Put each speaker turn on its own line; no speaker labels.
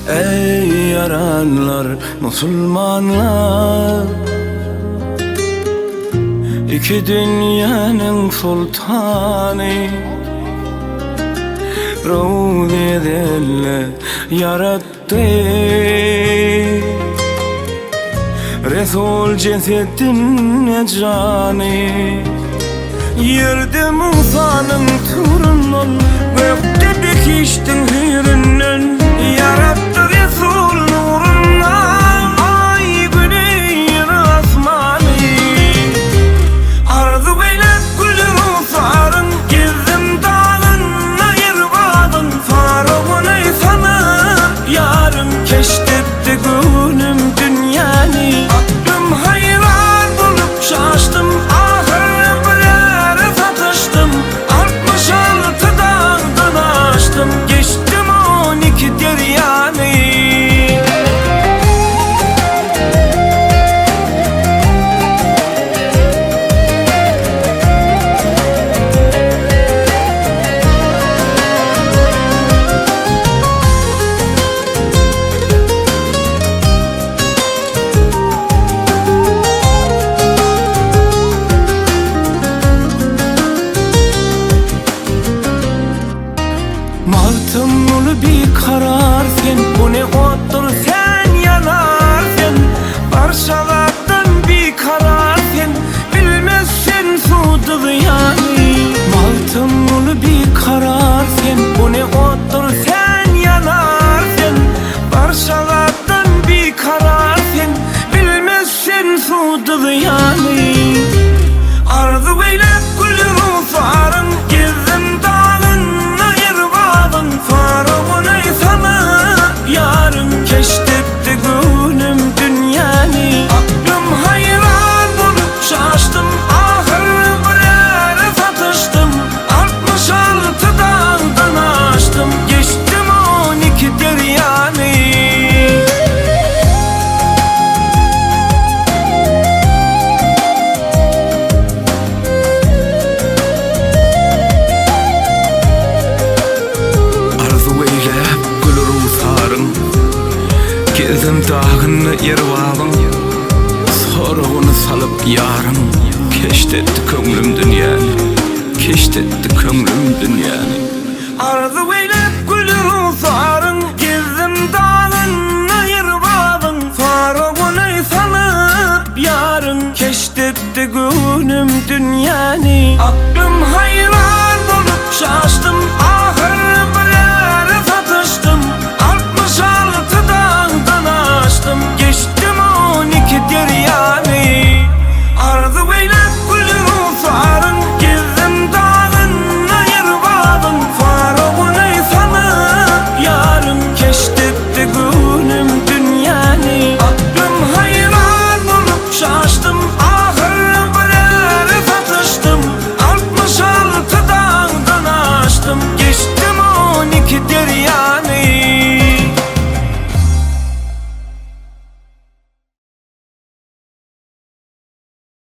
Ey yaranlar, Müslümanlar, iki dünyanın sultanı, Ravzedelle yarattı Resul cesedin canı. Yerde Musa'nın turunun, gökte dikiştin hürünün, yarattı Resul nurundan ay güneyin asmanı. Arzu beylep gülün sarın, gezdim dağın ayırvadın, farağını sanıp yarın keşfetti gönlüm dünyanı. Aklım hayran bulup şaştım, ahır bir satıştım, 66 dağdan açtım, geçtim 12 deryanı. Maltımlı bir karar sen, bu ne otur sen yanarsın. Parçalardan bir karar sen, bilmezsen sudur yani. Maltımlı bir karar sen, bu ne otur sen yanarsın. Parçalardan bir karar sen, bilmezsen sudur yani. Arzu beylep gülün sarın, gezdim dağın ayırvadın, farağını sanıp yarın keşfetti gönlüm dünyanı. Aklım hayran bulup şaştım, ahır bir satıştım, 66 dağdan açtım, geçtim 12 deryanı. Gezdim dağını yervabın, sorğunu salıp yarım, keşfetti kömlüm dünyanı, keşfetti kömlüm dünyanı. Arzu eylep gülün sarın, gezdim dağını yervabın, sorğunu salıp yarım, keşfetti gönlüm dünyanı. Aklım hayran bulup şaştım,